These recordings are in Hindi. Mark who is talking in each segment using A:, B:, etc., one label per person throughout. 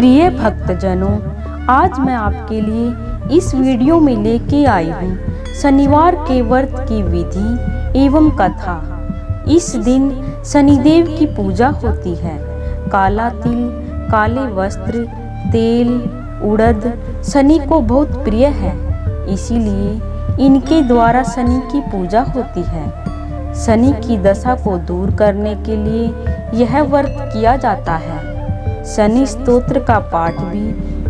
A: प्रिय भक्तजनों, आज मैं आपके लिए इस वीडियो में लेके आई हूँ शनिवार के व्रत की विधि एवं कथा। इस दिन शनिदेव की पूजा होती है। काला तिल, काले वस्त्र, तेल, उड़द शनि को बहुत प्रिय है, इसीलिए इनके द्वारा शनि की पूजा होती है। शनि की दशा को दूर करने के लिए यह व्रत किया जाता है। शनि स्तोत्र का पाठ भी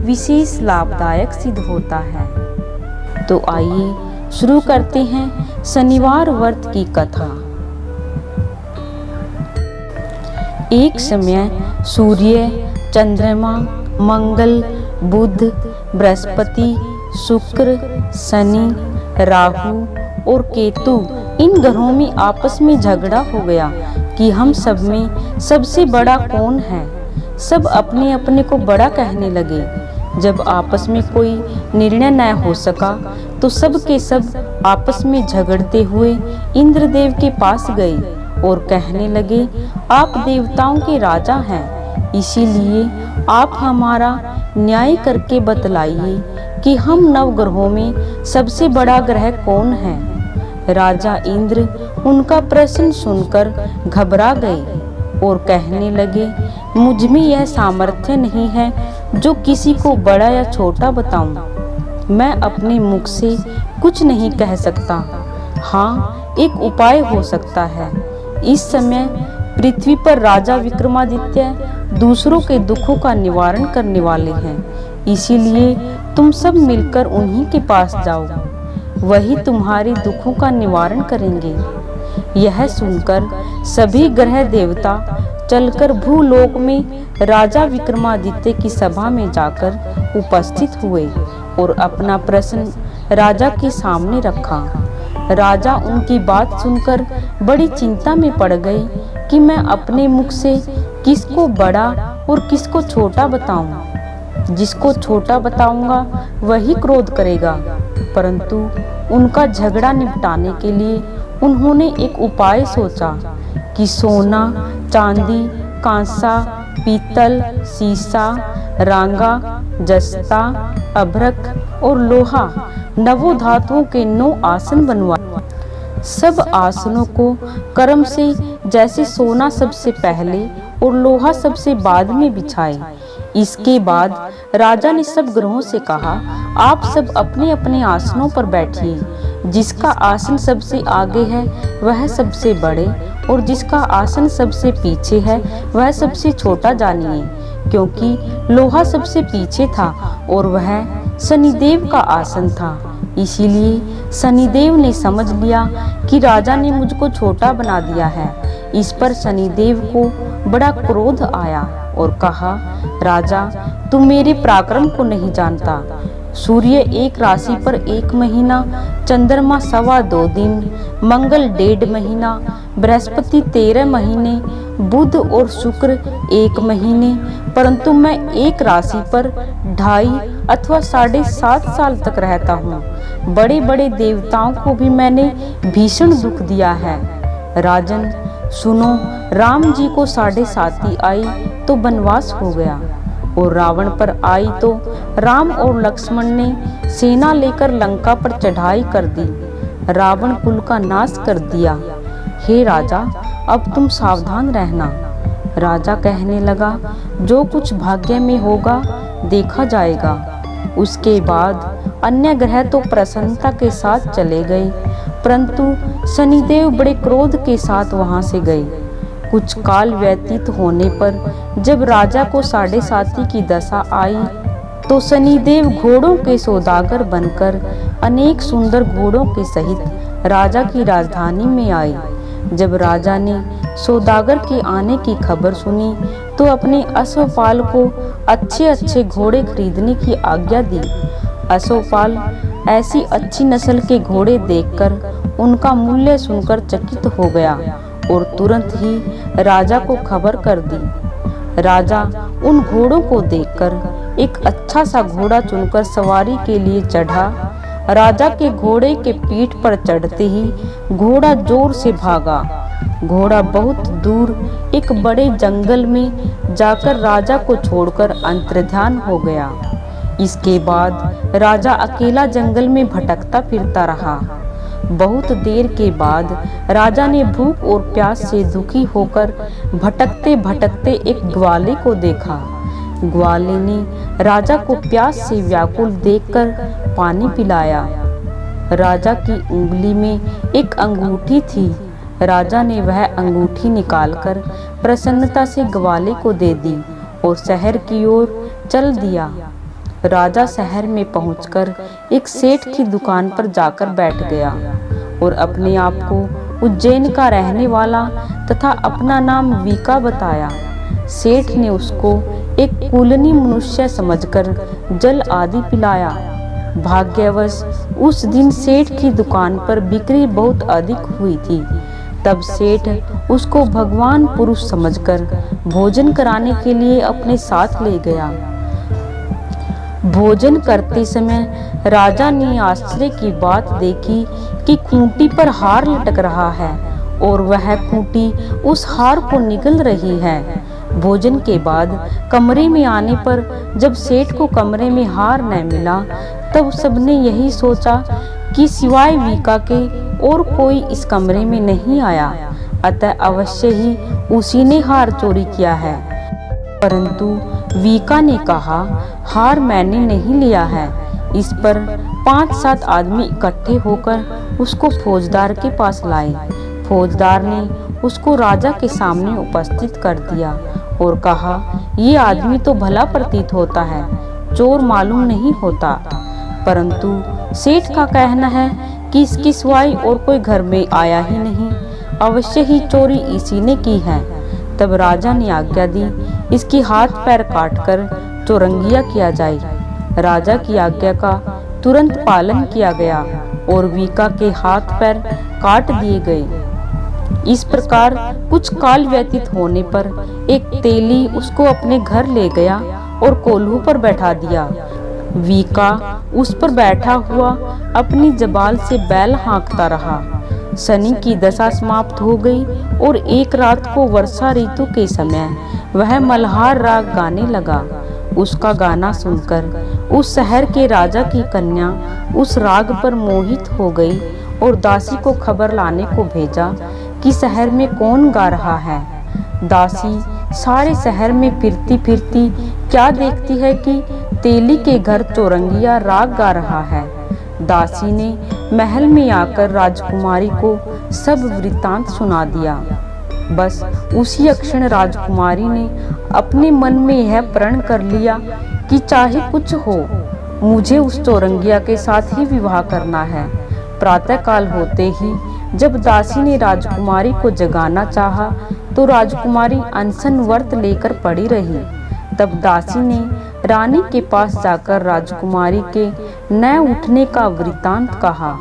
A: विशेष लाभदायक सिद्ध होता है। तो आइए शुरू करते हैं शनिवार व्रत की कथा। एक समय सूर्य, चंद्रमा, मंगल, बुध, बृहस्पति, शुक्र, शनि, राहु और केतु इन ग्रहों में आपस में झगड़ा हो गया कि हम सब में सबसे बड़ा कौन है। सब अपने अपने को बड़ा कहने लगे। जब आपस में कोई निर्णय न हो सका तो सब के सब आपस में झगड़ते हुए इंद्रदेव के पास गए और कहने लगे, आप देवताओं के राजा हैं, इसीलिए आप हमारा न्याय करके बतलाइए कि हम नवग्रहों में सबसे बड़ा ग्रह कौन है। राजा इंद्र उनका प्रश्न सुनकर घबरा गए और कहने लगे, मुझ में यह सामर्थ्य नहीं है जो किसी को बड़ा या छोटा बताऊं। मैं अपने मुख से कुछ नहीं कह सकता। हाँ, एक उपाय हो सकता है। इस समय पृथ्वी पर राजा विक्रमादित्य दूसरों के दुखों का निवारण करने वाले हैं, इसीलिए तुम सब मिलकर उन्हीं के पास जाओ, वही तुम्हारे दुखों का निवारण करेंगे। यह सुनकर सभी ग्रह देवता चलकर भूलोक में राजा विक्रमादित्य की सभा में जाकर उपस्थित हुए और अपना प्रश्न राजा के सामने रखा। राजा उनकी बात सुनकर बड़ी चिंता में पड़ गए कि मैं अपने मुख से किसको बड़ा और किसको छोटा बताऊं। जिसको छोटा बताऊंगा वही क्रोध करेगा। परंतु उनका झगड़ा निपटाने के लिए उन्होंने एक उपाय सोचा कि सोना, चांदी, कांसा, पीतल, सीसा, रांगा, जस्ता, अभ्रक और लोहा नवों धातुओं के 9 आसन बनवाए। सब आसनों को क्रम से जैसे सोना सबसे पहले और लोहा सबसे बाद में बिछाए। इसके बाद राजा ने सब ग्रहों से कहा, आप सब अपने अपने आसनों पर बैठिए। जिसका आसन सबसे आगे है वह सबसे बड़े और जिसका आसन सबसे पीछे है वह सबसे छोटा जानिए, क्योंकि लोहा सबसे पीछे था और वह शनिदेव का आसन था। इसीलिए शनिदेव ने समझ लिया कि राजा ने मुझको छोटा बना दिया है। इस पर शनिदेव को बड़ा क्रोध आया और कहा, राजा, तुम मेरे पराक्रम को नहीं जानता। सूर्य एक राशि पर 1 महीना, चंद्रमा 2.25 दिन, मंगल 1.5 महीना, बृहस्पति 13 महीने, बुध और शुक्र 1 महीने, परंतु मैं एक राशि पर 2.5 अथवा 7.5 साल तक रहता हूँ। बड़े बड़े देवताओं को भी मैंने भीषण दुख दिया है। राजन सुनो, राम जी को 7.5 आई तो वनवास हो गया और रावण पर आई तो राम और लक्ष्मण ने सेना लेकर लंका पर चढ़ाई कर दी, रावण कुल का नाश कर दिया। हे राजा, अब तुम सावधान रहना। राजा कहने लगा, जो कुछ भाग्य में होगा देखा जाएगा। उसके बाद अन्य ग्रह तो प्रसन्नता के साथ चले गए, परंतु शनिदेव बड़े क्रोध के साथ वहां से गए। कुछ काल व्यतीत होने पर जब राजा को 7.5 की दशा आई तो शनिदेव घोड़ों के सौदागर बनकर अनेक सुंदर घोड़ों के सहित राजा की राजधानी में आए। जब राजा ने सौदागर के आने की खबर सुनी तो अपने अश्वपाल को अच्छे अच्छे घोड़े खरीदने की आज्ञा दी। अश्वपाल ऐसी अच्छी नस्ल के घोड़े देखकर उनका मूल्य सुनकर चकित हो गया और तुरंत ही राजा को खबर कर दी। राजा उन घोड़ों को देखकर एक अच्छा सा घोड़ा चुनकर सवारी के लिए चढ़ा। राजा के घोड़े के पीठ पर चढ़ते ही घोड़ा जोर से भागा घोड़ा बहुत दूर एक बड़े जंगल में जाकर राजा को छोड़कर अंतर्ध्यान हो गया। इसके बाद राजा अकेला जंगल में भटकता फिरता रहा। बहुत देर के बाद राजा ने भूख और प्यास से दुखी होकर भटकते भटकते एक ग्वाले को देखा। ग्वाले ने राजा को प्यास से व्याकुल देखकर पानी पिलाया। राजा की उंगली में एक अंगूठी थी। राजा ने वह अंगूठी निकालकर प्रसन्नता से ग्वाले को दे दी और शहर की ओर चल दिया। राजा शहर में पहुंचकर एक सेठ की दुकान पर जाकर बैठ गया और अपने आप को उज्जैन का रहने वाला तथा अपना नाम वीका बताया। सेठ ने उसको एक कुलीन मनुष्य समझकर जल आदि पिलाया। भाग्यवश उस दिन सेठ की दुकान पर बिक्री बहुत अधिक हुई थी। तब सेठ उसको भगवान पुरुष समझकर भोजन कराने के लिए अपने साथ ले गया। भोजन करते समय राजा ने आश्चर्य की बात देखी कि खूंटी पर हार लटक रहा है और वह खूंटी उस हार को निगल रही है। भोजन के बाद कमरे में आने पर जब सेठ को कमरे में हार न मिला तब सबने यही सोचा कि सिवाय वीका के और कोई इस कमरे में नहीं आया, अतः अवश्य ही उसी ने हार चोरी किया है। परंतु वीका ने कहा, हार मैंने नहीं लिया है। इस पर 5-7 आदमी इकट्ठे होकर उसको फौजदार के पास लाए। फौजदार ने उसको राजा के सामने उपस्थित कर दिया और कहा, ये आदमी तो भला प्रतीत होता है, चोर मालूम नहीं होता, परंतु सेठ का कहना है कि इसकी सिवाय और कोई घर में आया ही नहीं, अवश्य ही चोरी इसी ने की है। तब राजा ने आज्ञा दी, इसकी हाथ पैर काटकर चौरंगिया किया जाए। राजा की आज्ञा का तुरंत पालन किया गया और वीका के हाथ पैर काट दिए गए। इस प्रकार कुछ काल व्यतीत होने पर एक तेली उसको अपने घर ले गया और कोल्हू पर बैठा दिया। वीका उस पर बैठा हुआ अपनी जबाल से बैल हाँकता रहा। शनि की दशा समाप्त हो गई और एक रात को वर्षा ऋतु के समय वह मल्हार राग गाने लगा। उसका गाना सुनकर उस शहर के राजा की कन्या उस राग पर मोहित हो गई और दासी को खबर लाने को भेजा कि शहर में कौन गा रहा है। दासी सारे शहर में फिरती फिरती क्या देखती है कि तेली के घर चौरंगिया राग गा रहा है। दासी ने महल में आकर राजकुमारी को सब वृत्तांत सुना दिया। बस उसी क्षण राजकुमारी ने अपने मन में यह प्रण कर लिया कि चाहे कुछ हो, मुझे उस चौरंगिया के साथ ही विवाह करना है। प्रातःकाल होते ही जब दासी ने राजकुमारी को जगाना चाहा तो राजकुमारी अनशन व्रत लेकर पड़ी रही। तब दासी ने रानी के पास जाकर राजकुमारी के न उठने का वृत्तांत कहा।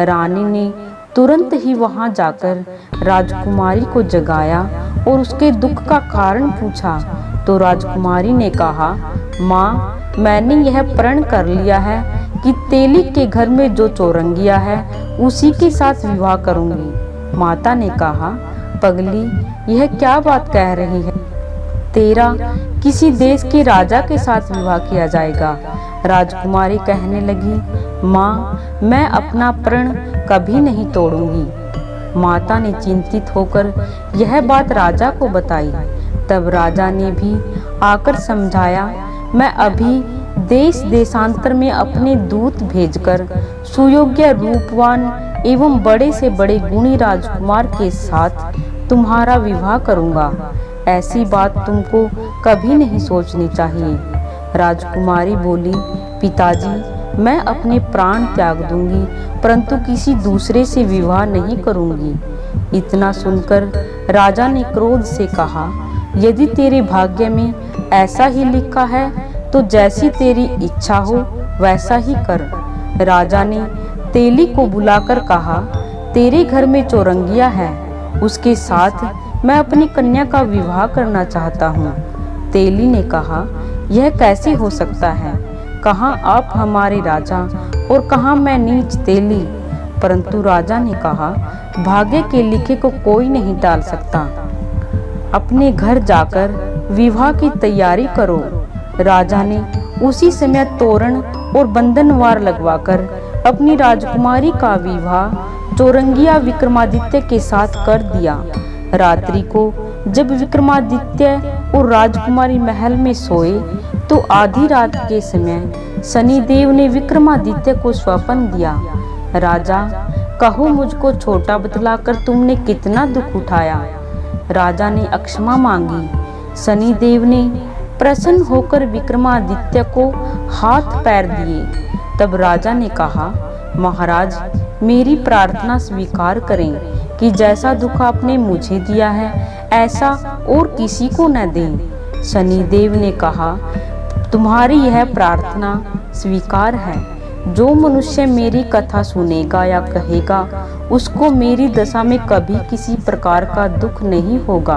A: रानी ने तुरंत ही वहां जाकर राजकुमारी को जगाया और उसके दुख का कारण पूछा तो राजकुमारी ने कहा, माँ, मैंने यह प्रण कर लिया है कि तेली के घर में जो चौरंगिया है उसी के साथ विवाह करूंगी। माता ने कहा, पगली, यह क्या बात कह रही है? तेरा किसी देश के राजा के साथ विवाह किया जाएगा। राजकुमारी कहने लगी, माँ, मैं अपना प्रण कभी नहीं तोड़ूंगी। माता ने चिंतित होकर यह बात राजा को बताई। तब राजा ने भी आकर समझाया, मैं अभी देश देशांतर में अपने दूत भेजकर सुयोग्य रूपवान एवं बड़े से बड़े गुणी राजकुमार के साथ तुम्हारा विवाह करूंगा। ऐसी बात तुमको कभी नहीं सोचनी चाहिए। राजकुमारी बोली, पिताजी, मैं अपने प्राण त्याग दूंगी परंतु किसी दूसरे से विवाह नहीं करूंगी। इतना सुनकर राजा ने क्रोध से कहा, यदि तेरे भाग्य में ऐसा ही लिखा है तो जैसी तेरी इच्छा हो वैसा ही कर। राजा ने तेली को बुलाकर कहा, तेरे घर में चौरंगिया है, उसके साथ मैं अपनी कन्या का विवाह करना चाहता हूँ। तेली ने कहा, यह कैसे हो सकता है? कहाँ आप हमारे राजा और कहाँ मैं नीच तेली? परंतु राजा ने कहा, भाग्य के लिखे को कोई नहीं टाल सकता। अपने घर जाकर विवाह की तैयारी करो। राजा ने उसी समय तोरण और बंधनवार लगवाकर अपनी राजकुमारी का विवाह चौरंगिया विक्रमादित्य के साथ कर दिया। रात्रि को जब विक्रमादित्य और राजकुमारी महल में सोए तो आधी रात के समय शनिदेव ने विक्रमादित्य को स्वप्न दिया। राजा, कहो मुझको छोटा बतलाकर तुमने कितना दुख उठाया। राजा ने क्षमा मांगी। शनिदेव ने प्रसन्न होकर विक्रमादित्य को हाथ पैर दिए। तब राजा ने कहा, महाराज, मेरी प्रार्थना स्वीकार करें कि जैसा दुख आपने मुझे दिया है ऐसा और किसी को न दें। शनिदेव ने कहा, तुम्हारी यह प्रार्थना स्वीकार है। जो मनुष्य मेरी कथा सुनेगा या कहेगा उसको मेरी दशा में कभी किसी प्रकार का दुख नहीं होगा,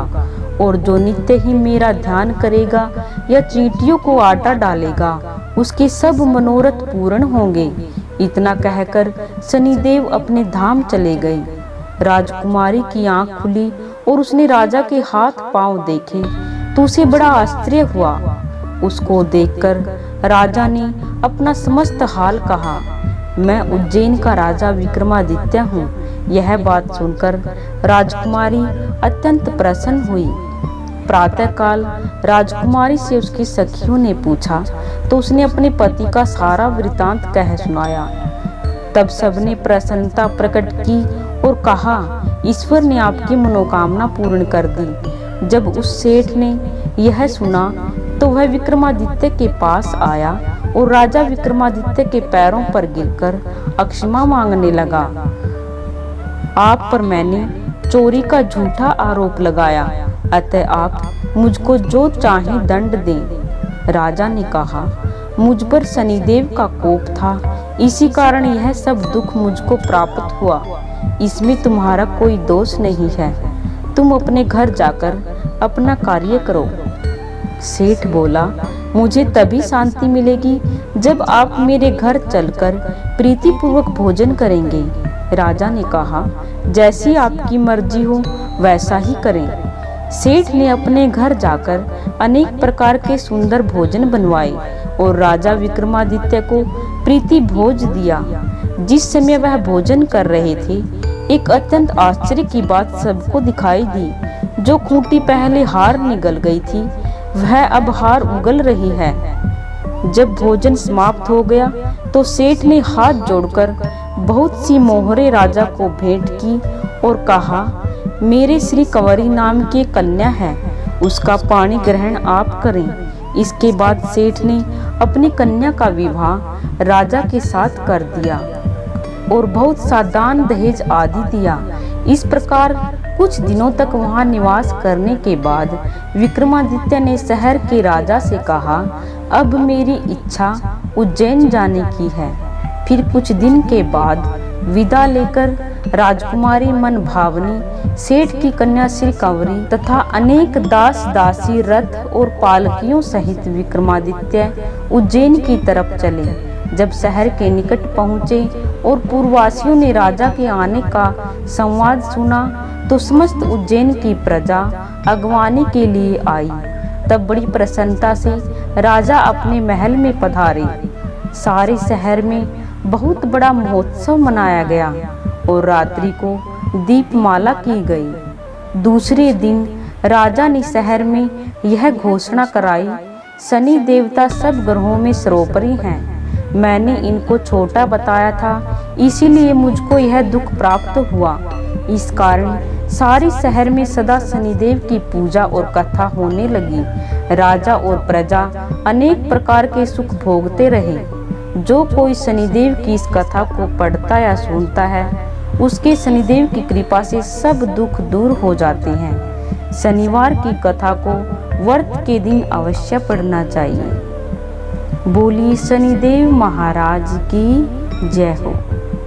A: और जो नित्य ही मेरा ध्यान करेगा या चींटियों को आटा डालेगा उसके सब मनोरथ पूर्ण होंगे। इतना कहकर शनिदेव अपने धाम चले गए। राजकुमारी की आंख खुली और उसने राजा के हाथ पांव देखे तो उसे बड़ा आश्चर्य हुआ। उसको देखकर राजा ने अपना समस्त हाल कहा। मैं उज्जैन का राजा विक्रमादित्य हूँ। यह बात सुनकर राजकुमारी अत्यंत प्रसन्न हुई। प्रातःकाल राजकुमारी से उसकी सखियों ने पूछा तो उसने अपने पति का सारा वृतांत कह सुनाया। तब सबने प्रसन्नता प्रकट की और कहा, ईश्वर ने आपकी मनोकामना पूर्ण कर दी। जब उस सेठ ने यह सुना तो वह विक्रमादित्य के पास आया और राजा विक्रमादित्य के पैरों पर गिरकर क्षमा मांगने लगा। आप पर मैंने चोरी का झूठा आरोप लगाया, अतः आप मुझको जो चाहे दंड दें। राजा ने कहा, मुझ पर शनिदेव का कोप था, इसी कारण यह सब दुख मुझको प्राप्त हुआ। इसमें तुम्हारा कोई दोष नहीं है। तुम अपने घर जाकर अपना कार्य करो। सेठ बोला, मुझे तभी शांति मिलेगी जब आप मेरे घर चलकर प्रीतिपूर्वक भोजन करेंगे। राजा ने कहा, जैसी आपकी मर्जी हो वैसा ही करें। सेठ ने अपने घर जाकर अनेक प्रकार के सुंदर भोजन बनवाए और राजा विक्रमादित्य को प्रीति भोज दिया। जिस समय वह भोजन कर रहे थे, एक अत्यंत आश्चर्य की बात सबको दिखाई दी। जो खूंटी पहले हार निगल गई थी वह अब हार उगल रही है। जब भोजन समाप्त हो गया तो सेठ ने हाथ जोड़कर बहुत सी मोहरे राजा को भेंट की और कहा, मेरे श्री कंवरी नाम की कन्या है, उसका पाणी ग्रहण आप करें। इसके बाद सेठ ने अपनी कन्या का विवाह राजा के साथ कर दिया और बहुत सा दान दहेज आदि दिया। इस प्रकार कुछ दिनों तक वहां निवास करने के बाद विक्रमादित्य ने शहर के राजा से कहा, अब मेरी इच्छा उज्जैन जाने की है। फिर कुछ दिन के बाद विदा लेकर राजकुमारी मन भावनी, सेठ की कन्या श्री कंवरी तथा अनेक दास दासी रथ और पालकियों सहित विक्रमादित्य उज्जैन की तरफ चले। जब शहर के निकट पहुँचे और पूर्ववासियों ने राजा के आने का संवाद सुना तो समस्त उज्जैन की प्रजा अगवानी के लिए आई। तब बड़ी प्रसन्नता से राजा अपने महल में पधारे। सारे शहर में बहुत बड़ा महोत्सव मनाया गया और रात्रि को दीपमाला की गई। दूसरे दिन राजा ने शहर में यह घोषणा कराई, शनि देवता सब ग्रहों में सर्वोपरि हैं। मैंने इनको छोटा बताया था, इसीलिए मुझको यह दुख प्राप्त हुआ। इस कारण सारे शहर में सदा शनिदेव की पूजा और कथा होने लगी। राजा और प्रजा अनेक प्रकार के सुख भोगते रहे। जो कोई शनिदेव की इस कथा को पढ़ता या सुनता है उसके शनिदेव की कृपा से सब दुख दूर हो जाते हैं। शनिवार की कथा को व्रत के दिन अवश्य पढ़ना चाहिए। बोलिए शनिदेव महाराज की जय हो।